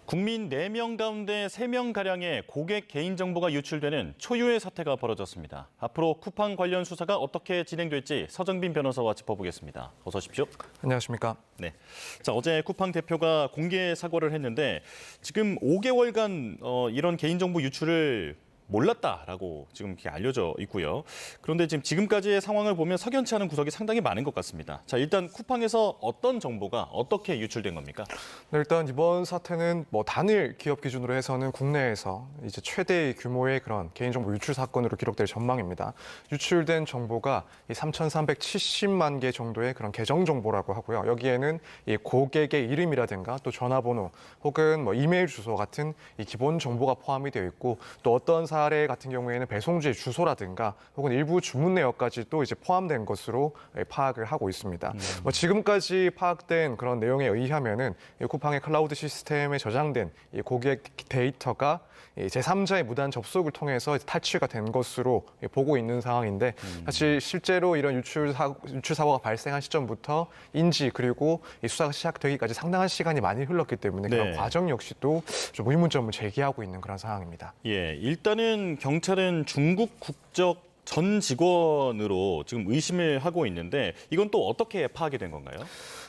국민 4명 가운데 3명가량의 고객 개인정보가 유출되는 초유의 사태가 벌어졌습니다. 앞으로 쿠팡 관련 수사가 어떻게 진행될지 서정빈 변호사와 짚어보겠습니다. 어서 오십시오. 안녕하십니까. 네. 자, 어제 쿠팡 대표가 공개 사과를 했는데 지금 5개월간 이런 개인정보 유출을 몰랐다라고 지금 이렇게 알려져 있고요. 그런데 지금까지의 상황을 보면 석연치 않은 구석이 상당히 많은 것 같습니다. 자, 일단 쿠팡에서 어떤 정보가 어떻게 유출된 겁니까? 네, 일단 이번 사태는 단일 기업 기준으로 해서는 국내에서 이제 최대의 규모의 그런 개인정보 유출 사건으로 기록될 전망입니다. 유출된 정보가 3,370만 개 정도의 그런 계정 정보라고 하고요. 여기에는 이 고객의 이름이라든가 또 전화번호 혹은 이메일 주소 같은 이 기본 정보가 포함이 되어 있고 또 어떤 사례 같은 경우에는 배송지의 주소라든가 혹은 일부 주문 내역까지도 이제 포함된 것으로 파악을 하고 있습니다. 지금까지 파악된 그런 내용에 의하면은 쿠팡의 클라우드 시스템에 저장된 이 고객 데이터가 제3자의 무단 접속을 통해서 탈취가 된 것으로 보고 있는 상황인데 사실 실제로 이런 유출 사고가 발생한 시점부터 인지 그리고 이 수사가 시작되기까지 상당한 시간이 많이 흘렀기 때문에 그런 과정 역시도 좀 의문점을 제기하고 있는 그런 상황입니다. 예, 일단은 경찰은 중국 국적 전 직원으로 지금 의심을 하고 있는데 이건 또 어떻게 파악이 된 건가요?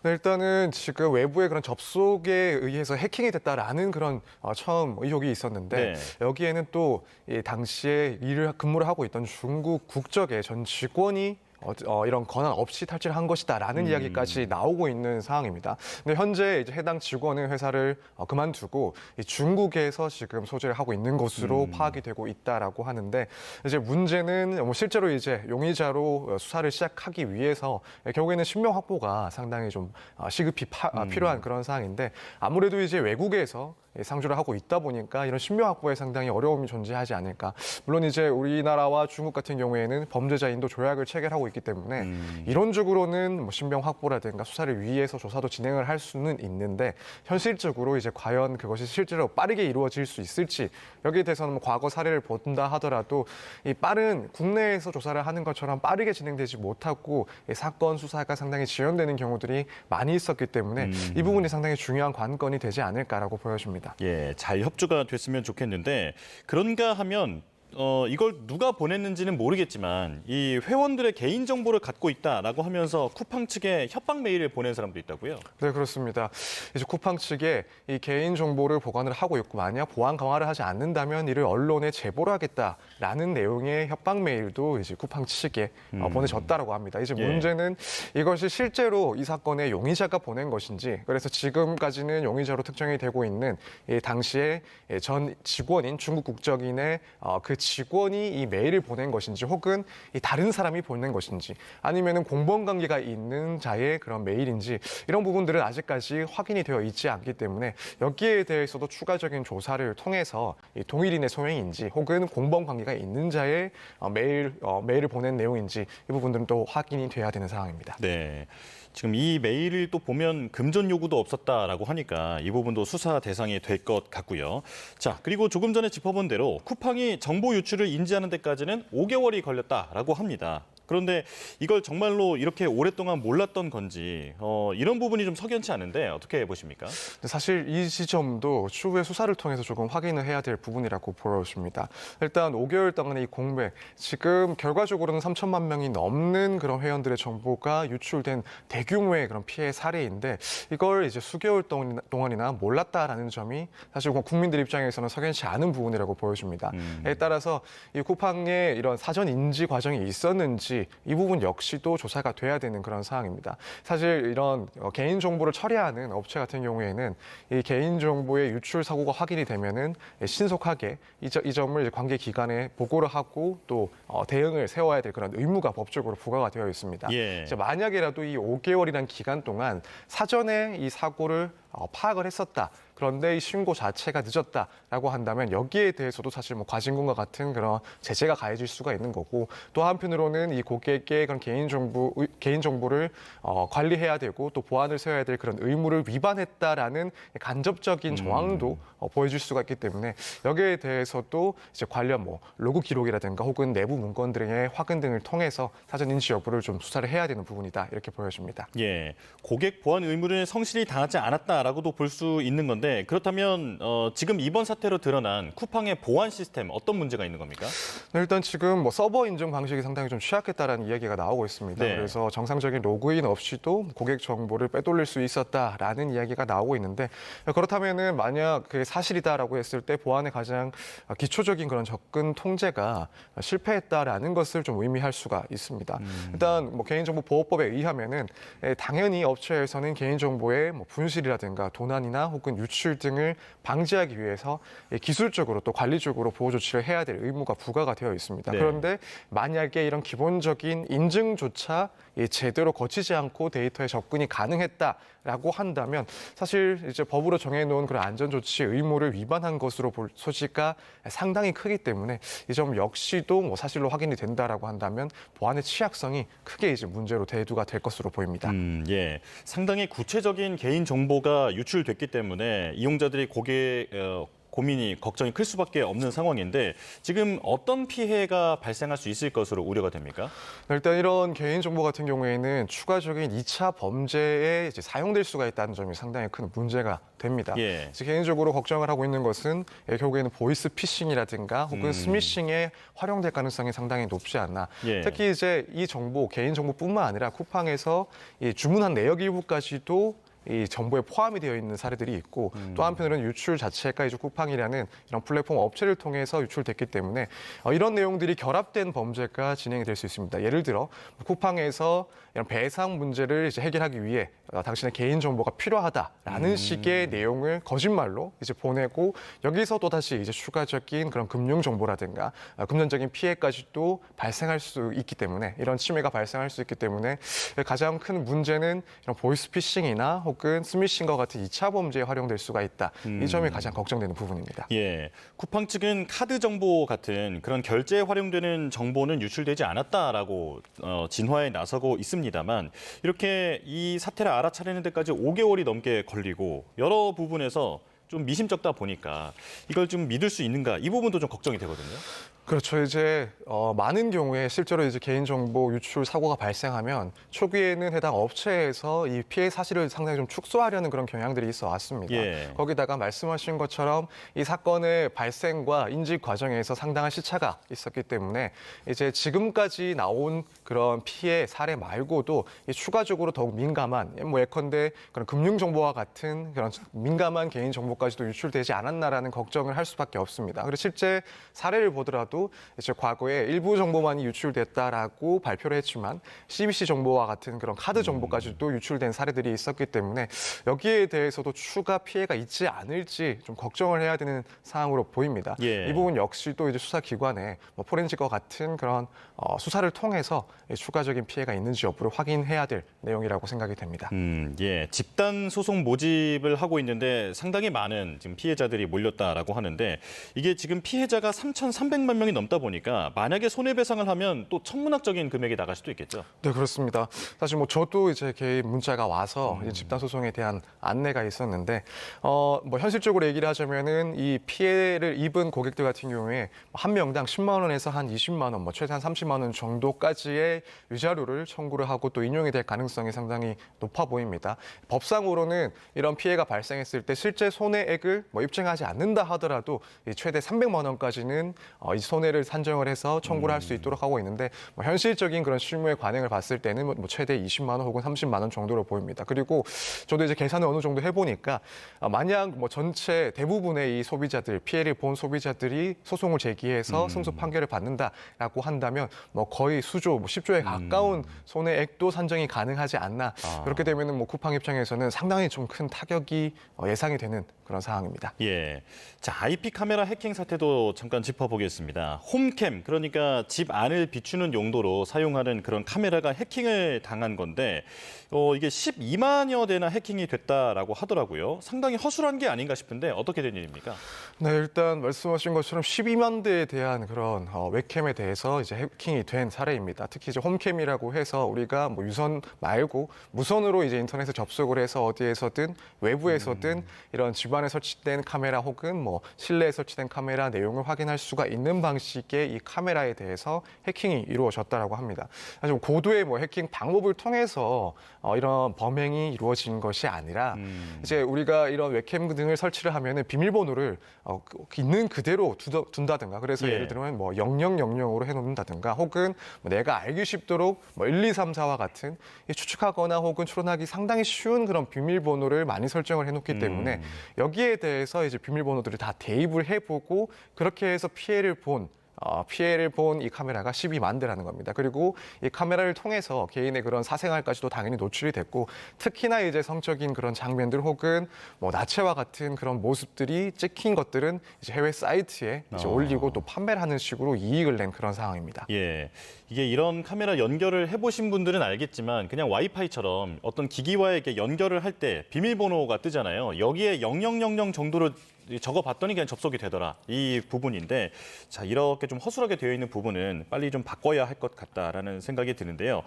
네, 일단은 지금 외부의 그런 접속에 의해서 해킹이 됐다라는 그런 처음 의혹이 있었는데 여기에는 또 당시에 근무를 하고 있던 중국 국적의 전 직원이 이런 권한 없이 탈취를 한 것이다라는 이야기까지 나오고 있는 상황입니다. 근데 현재 이제 해당 직원은 회사를 그만두고 중국에서 지금 소재를 하고 있는 것으로 파악이 되고 있다라고 하는데 이제 문제는 실제로 이제 용의자로 수사를 시작하기 위해서 결국에는 신병 확보가 상당히 좀 시급히 필요한 그런 상황인데 아무래도 이제 외국에서 상주를 하고 있다 보니까 이런 신병 확보에 상당히 어려움이 존재하지 않을까. 물론 이제 우리나라와 중국 같은 경우에는 범죄자 인도 조약을 체결하고 있기 때문에 이론적으로는 신병 확보라든가 수사를 위해서 조사도 진행을 할 수는 있는데 현실적으로 이제 과연 그것이 실제로 빠르게 이루어질 수 있을지 여기에 대해서는 과거 사례를 본다 하더라도 이 빠른 국내에서 조사를 하는 것처럼 빠르게 진행되지 못하고 사건 수사가 상당히 지연되는 경우들이 많이 있었기 때문에 이 부분이 상당히 중요한 관건이 되지 않을까라고 보여집니다. 예, 잘 협조가 됐으면 좋겠는데 그런가 하면 이걸 누가 보냈는지는 모르겠지만 이 회원들의 개인 정보를 갖고 있다라고 하면서 쿠팡 측에 협박 메일을 보낸 사람도 있다고요? 네, 그렇습니다. 이제 쿠팡 측에 이 개인 정보를 보관을 하고 있고 만약 보안 강화를 하지 않는다면 이를 언론에 제보를 하겠다라는 내용의 협박 메일도 이제 쿠팡 측에 보내졌다라고 합니다. 이제 문제는 이것이 실제로 이 사건의 용의자가 보낸 것인지 그래서 지금까지는 용의자로 특정이 되고 있는 이 당시에 전 직원인 중국 국적인의 그 직원이 이 메일을 보낸 것인지 혹은 이 다른 사람이 보낸 것인지 아니면은 공범 관계가 있는 자의 그런 메일인지 이런 부분들은 아직까지 확인이 되어 있지 않기 때문에 여기에 대해서도 추가적인 조사를 통해서 이 동일인의 소행인지 혹은 공범 관계가 있는 자의 메일을 보낸 내용인지 이 부분들은 또 확인이 돼야 되는 상황입니다. 네. 지금 이 메일을 또 보면 금전 요구도 없었다라고 하니까 이 부분도 수사 대상이 될 것 같고요. 자, 그리고 조금 전에 짚어본 대로 쿠팡이 정보 유출을 인지하는 데까지는 5개월이 걸렸다라고 합니다. 그런데 이걸 정말로 이렇게 오랫동안 몰랐던 건지 이런 부분이 좀 석연치 않은데 어떻게 보십니까? 사실 이 지점도 추후에 수사를 통해서 조금 확인을 해야 될 부분이라고 보여집니다. 일단 5개월 동안의 이 공백, 지금 결과적으로는 3천만 명이 넘는 그런 회원들의 정보가 유출된 대규모의 그런 피해 사례인데 이걸 이제 수개월 동안이나 몰랐다라는 점이 사실 국민들 입장에서는 석연치 않은 부분이라고 보여집니다. 에 따라서 이 쿠팡의 이런 사전 인지 과정이 있었는지 이 부분 역시도 조사가 돼야 되는 그런 상황입니다. 사실 이런 개인 정보를 처리하는 업체 같은 경우에는 이 개인 정보의 유출 사고가 확인이 되면은 신속하게 이 점을 관계 기관에 보고를 하고 또 대응을 세워야 될 그런 의무가 법적으로 부과가 되어 있습니다. 만약에라도 이 5개월이라는 기간 동안 사전에 이 사고를 파악을 했었다. 그런데 이 신고 자체가 늦었다라고 한다면 여기에 대해서도 사실 과징금과 같은 그런 제재가 가해질 수가 있는 거고 또 한편으로는 이 고객의 그런 개인 정보를 관리해야 되고 또 보안을 세워야 될 그런 의무를 위반했다라는 간접적인 정황도 보여줄 수가 있기 때문에 여기에 대해서도 이제 관련 로그 기록이라든가 혹은 내부 문건 등의 확인 등을 통해서 사전 인지 여부를 좀 수사를 해야 되는 부분이다 이렇게 보여집니다. 예, 고객 보안 의무를 성실히 다하지 않았다라고도 볼 수 있는 건데. 네, 그렇다면 지금 이번 사태로 드러난 쿠팡의 보안 시스템 어떤 문제가 있는 겁니까? 네, 일단 지금 뭐 서버 인증 방식이 상당히 좀 취약했다라는 이야기가 나오고 있습니다. 네. 그래서 정상적인 로그인 없이도 고객 정보를 빼돌릴 수 있었다라는 이야기가 나오고 있는데 그렇다면은 만약 그게 사실이다라고 했을 때 보안의 가장 기초적인 그런 접근 통제가 실패했다라는 것을 좀 의미할 수가 있습니다. 일단 뭐 개인정보보호법에 의하면은 당연히 업체에서는 개인정보의 뭐 분실이라든가 도난이나 혹은 유출 등을 방지하기 위해서 기술적으로 또 관리적으로 보호 조치를 해야 될 의무가 부과가 되어 있습니다. 네. 그런데 만약에 이런 기본적인 인증조차 제대로 거치지 않고 데이터에 접근이 가능했다라고 한다면 사실 이제 법으로 정해놓은 그런 안전조치 의무를 위반한 것으로 볼 소지가 상당히 크기 때문에 이 점 역시도 뭐 사실로 확인이 된다라고 한다면 보안의 취약성이 크게 이제 문제로 대두가 될 것으로 보입니다. 예. 상당히 구체적인 개인 정보가 유출됐기 때문에 이용자들이 고민이 걱정이 클 수밖에 없는 상황인데 지금 어떤 피해가 발생할 수 있을 것으로 우려가 됩니까? 일단 이런 개인정보 같은 경우에는 추가적인 2차 범죄에 이제 사용될 수가 있다는 점이 상당히 큰 문제가 됩니다. 예. 개인적으로 걱정을 하고 있는 것은 결국에는 보이스 피싱이라든가 혹은 스미싱에 활용될 가능성이 상당히 높지 않나. 예. 특히 이제 이 정보, 개인정보뿐만 아니라 쿠팡에서 이 주문한 내역 일부까지도 이 정보에 포함이 되어 있는 사례들이 있고 또 한편으로는 유출 자체가 이제 쿠팡이라는 이런 플랫폼 업체를 통해서 유출됐기 때문에 이런 내용들이 결합된 범죄가 진행이 될 수 있습니다. 예를 들어 쿠팡에서 이런 배상 문제를 이제 해결하기 위해 당신의 개인 정보가 필요하다라는 식의 내용을 거짓말로 이제 보내고 여기서 또 다시 이제 추가적인 그런 금융 정보라든가 금전적인 피해까지도 발생할 수 있기 때문에 이런 침해가 발생할 수 있기 때문에 가장 큰 문제는 이런 보이스피싱이나 혹은 스미싱과 같은 2차 범죄에 활용될 수가 있다. 이 점이 가장 걱정되는 부분입니다. 예, 쿠팡 측은 카드 정보 같은 그런 결제에 활용되는 정보는 유출되지 않았다라고 진화에 나서고 있습니다만 이렇게 이 사태를 알아차리는 데까지 5개월이 넘게 걸리고 여러 부분에서 좀 미심쩍다 보니까 이걸 좀 믿을 수 있는가 이 부분도 좀 걱정이 되거든요. 그렇죠. 이제 많은 경우에 실제로 이제 개인정보 유출 사고가 발생하면 초기에는 해당 업체에서 이 피해 사실을 상당히 좀 축소하려는 그런 경향들이 있어 왔습니다. 예. 거기다가 말씀하신 것처럼 이 사건의 발생과 인지 과정에서 상당한 시차가 있었기 때문에 이제 지금까지 나온 그런 피해 사례 말고도 이 추가적으로 더욱 민감한 뭐 예컨대 그런 금융정보와 같은 그런 민감한 개인정보까지도 유출되지 않았나라는 걱정을 할 수밖에 없습니다. 그리고 실제 사례를 보더라도 이제 과거에 일부 정보만이 유출됐다라고 발표를 했지만 CBC 정보와 같은 그런 카드 정보까지도 유출된 사례들이 있었기 때문에 여기에 대해서도 추가 피해가 있지 않을지 좀 걱정을 해야 되는 상황으로 보입니다. 예. 이 부분 역시도 이제 수사기관에 뭐 포렌식과 같은 그런 수사를 통해서 추가적인 피해가 있는지 여부를 확인해야 될 내용이라고 생각이 됩니다. 예, 집단 소송 모집을 하고 있는데 상당히 많은 지금 피해자들이 몰렸다라고 하는데 이게 지금 피해자가 3,300만 명이 넘다 보니까 만약에 손해배상을 하면 또 천문학적인 금액이 나갈 수도 있겠죠. 네, 그렇습니다. 사실 뭐 저도 이제 개인 문자가 와서 이 집단 소송에 대한 안내가 있었는데 뭐 현실적으로 얘기를 하자면은 이 피해를 입은 고객들 같은 경우에 한 명당 10만 원에서 한 20만 원, 뭐 최대한 30만 원 정도까지의 위자료를 청구를 하고 또 인용이 될 가능성이 상당히 높아 보입니다. 법상으로는 이런 피해가 발생했을 때 실제 손해액을 뭐 입증하지 않는다 하더라도 최대 300만 원까지는 이 손해를 산정을 해서 청구를 할 수 있도록 하고 있는데 뭐 현실적인 그런 실무의 관행을 봤을 때는 뭐 최대 20만 원 혹은 30만 원 정도로 보입니다. 그리고 저도 이제 계산을 어느 정도 해보니까 만약 뭐 전체 대부분의 이 소비자들 피해를 본 소비자들이 소송을 제기해서 승소 판결을 받는다라고 한다면 뭐 거의 수조, 뭐 10조에 가까운 손해액도 산정이 가능하지 않나. 그렇게 되면은 뭐 쿠팡 입장에서는 상당히 좀 큰 타격이 예상이 되는 그런 상황입니다. 예. 자, IP 카메라 해킹 사태도 잠깐 짚어보겠습니다. 홈캠, 그러니까 집 안을 비추는 용도로 사용하는 그런 카메라가 해킹을 당한 건데 이게 12만여 대나 해킹이 됐다라고 하더라고요. 상당히 허술한 게 아닌가 싶은데 어떻게 된 일입니까? 네, 일단 말씀하신 것처럼 12만 대에 대한 그런 웹캠에 대해서 이제 해킹이 된 사례입니다. 특히 이제 홈캠이라고 해서 우리가 뭐 유선 말고 무선으로 이제 인터넷에 접속을 해서 어디에서든 외부에서든 이런 집안에 설치된 카메라 혹은 뭐 실내에 설치된 카메라 내용을 확인할 수가 있는 방식의 이 카메라에 대해서 해킹이 이루어졌다라고 합니다. 아주 고도의 뭐 해킹 방법을 통해서 이런 범행이 이루어진 것이 아니라 이제 우리가 이런 웹캠 등을 설치를 하면은 비밀번호를 있는 그대로 둔다든가 그래서 예. 예를 들면 뭐 0000으로 해놓는다든가 혹은 뭐 내가 알기 쉽도록 뭐 1, 2, 3, 4와 같은 추측하거나 혹은 추론하기 상당히 쉬운 그런 비밀번호를 많이 설정을 해놓기 때문에 여기에 대해서 이제 비밀번호들을 다 대입을 해보고 그렇게 해서 피해를 본 이 카메라가 12만 대라는 겁니다. 그리고 이 카메라를 통해서 개인의 그런 사생활까지도 당연히 노출이 됐고 특히나 이제 성적인 그런 장면들 혹은 뭐 나체와 같은 그런 모습들이 찍힌 것들은 이제 해외 사이트에 이제 올리고 또 판매를 하는 식으로 이익을 낸 그런 상황입니다. 예, 이게 이런 카메라 연결을 해보신 분들은 알겠지만 그냥 와이파이처럼 어떤 기기와 이렇게 연결을 할 때 비밀번호가 뜨잖아요. 여기에 0000 정도로 적어봤더니 그냥 접속이 되더라. 이 부분인데 자 이렇게 좀 허술하게 되어 있는 부분은 빨리 좀 바꿔야 할 것 같다라는 생각이 드는데요.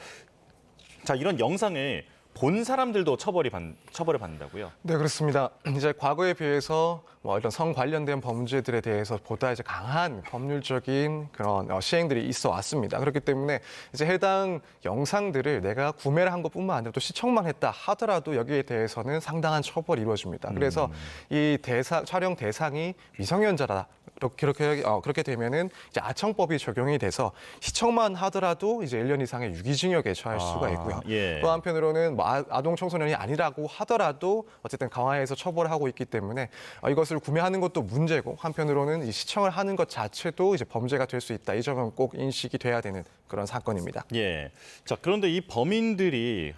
자 이런 영상을 본 사람들도 처벌을 받는다고요? 네, 그렇습니다. 이제 과거에 비해서 뭐 이런 성 관련된 범죄들에 대해서 보다 이제 강한 법률적인 그런 시행들이 있어 왔습니다. 그렇기 때문에 이제 해당 영상들을 내가 구매를 한 것뿐만 아니라 또 시청만 했다 하더라도 여기에 대해서는 상당한 처벌이 이루어집니다. 그래서 이 촬영 대상이 미성년자다. 그렇게 되면은 이제 아청법이 적용이 돼서 시청만 하더라도 이제 1년 이상의 유기징역에 처할 수가 있고요. 예. 또 한편으로는 뭐 아동 청소년이 아니라고 하더라도 어쨌든 강화해서 처벌을 하고 있기 때문에 이것을 구매하는 것도 문제고 한편으로는 이 시청을 하는 것 자체도 이제 범죄가 될 수 있다. 이 점은 꼭 인식이 돼야 되는 그런 사건입니다. 예. 자 그런데 이 범인들이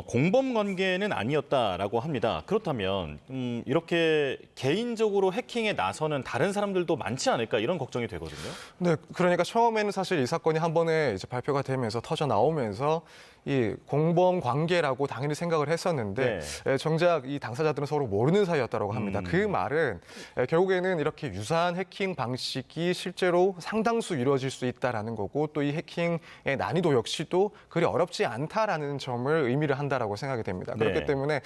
공범 관계는 아니었다라고 합니다. 그렇다면 이렇게 개인적으로 해킹에 나서는 다른 사람들도 많지 않을까 이런 걱정이 되거든요. 네, 그러니까 처음에는 사실 이 사건이 한 번에 이제 발표가 되면서 터져 나오면서 이 공범 관계라고 당연히 생각을 했었는데 정작 이 당사자들은 서로 모르는 사이였다고 합니다. 그 말은 결국에는 이렇게 유사한 해킹 방식이 실제로 상당수 이루어질 수 있다라는 거고 또 이 해킹의 난이도 역시도 그리 어렵지 않다라는 점을 의미를 한다라고 생각이 됩니다. 그렇기 때문에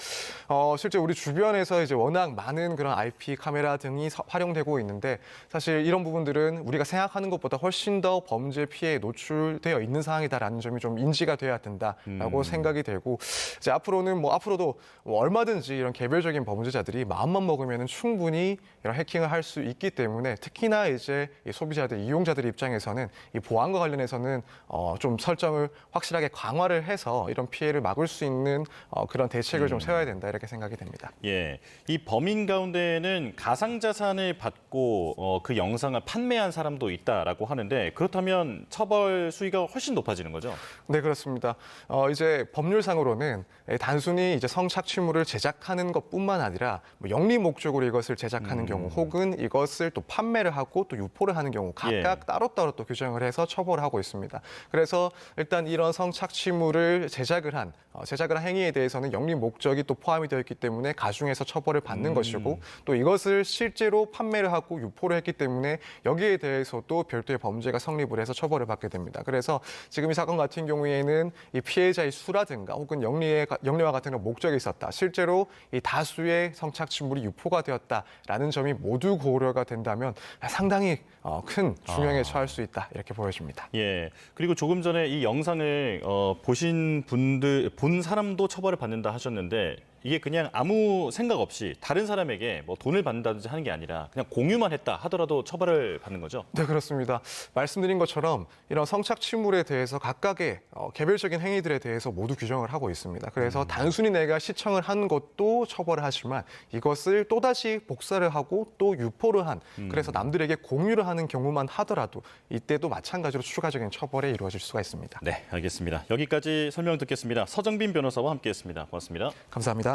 실제 우리 주변에서 이제 워낙 많은 그런 IP 카메라 등이 활용되고 있는데 사실 이런 부분들은 우리가 생각하는 것보다 훨씬 더 범죄 피해에 노출되어 있는 상황이다라는 점이 좀 인지가 돼야 된다라고 생각이 되고 이제 앞으로도 얼마든지 이런 개별적인 범죄자들이 마음만 먹으면 충분히 이런 해킹을 할 수 있기 때문에 특히나 이제 이 소비자들, 이용자들 입장에서는 이 보안과 관련해서는 좀 설정을 확실하게 강화를 해서 이런 피해를 막을 수 있는 그런 대책을 좀 세워야 된다 이렇게 생각이 됩니다. 예, 이 범인 가운데에는 가상자산을 받고 그 영상을 판매한 사람도 있다라고 하는데 그렇다면 처벌 수위가 훨씬 높아지는 거죠? 네, 그렇습니다. 이제 법률상으로는 단순히 이제 성착취물을 제작하는 것뿐만 아니라 뭐 영리 목적으로 이것을 제작하는 경우 혹은 이것을 또 판매를 하고 또 유포를 하는 경우 각각 따로따로 또 규정을 해서 처벌을 하고 있습니다. 그래서 일단 이런 성착취물을 제작을 한 행위에 대해서는 영리 목적이 또 포함이 되어 있기 때문에 가중해서 처벌을 받는 것이고 또 이것을 실제로 판매를 하고 유포를 했기 때문에 여기에 대해서도 별도의 범죄가 성립을 해서 처벌을 받게 됩니다. 그래서 지금 이 사건 같은 경우에는 이 피해자의 수라든가 혹은 영리와 같은 목적이 있었다. 실제로 이 다수의 성착취물이 유포가 되었다라는 점이 모두 고려가 된다면 상당히 큰 중형에 처할 수 있다 이렇게 보여집니다. 예. 그리고 조금 전에 이 영상을 본 사람도 처벌을 받는다 하셨는데 이게 그냥 아무 생각 없이 다른 사람에게 뭐 돈을 받는다든지 하는 게 아니라 그냥 공유만 했다 하더라도 처벌을 받는 거죠? 네, 그렇습니다. 말씀드린 것처럼 이런 성착취물에 대해서 각각의 개별적인 행위들에 대해서 모두 규정을 하고 있습니다. 그래서 단순히 내가 시청을 한 것도 처벌을 하지만 이것을 또다시 복사를 하고 또 유포를 한 그래서 남들에게 공유를 하는 경우만 하더라도 이때도 마찬가지로 추가적인 처벌에 이루어질 수가 있습니다. 네, 알겠습니다. 여기까지 설명 듣겠습니다. 서정빈 변호사와 함께했습니다. 고맙습니다. 감사합니다.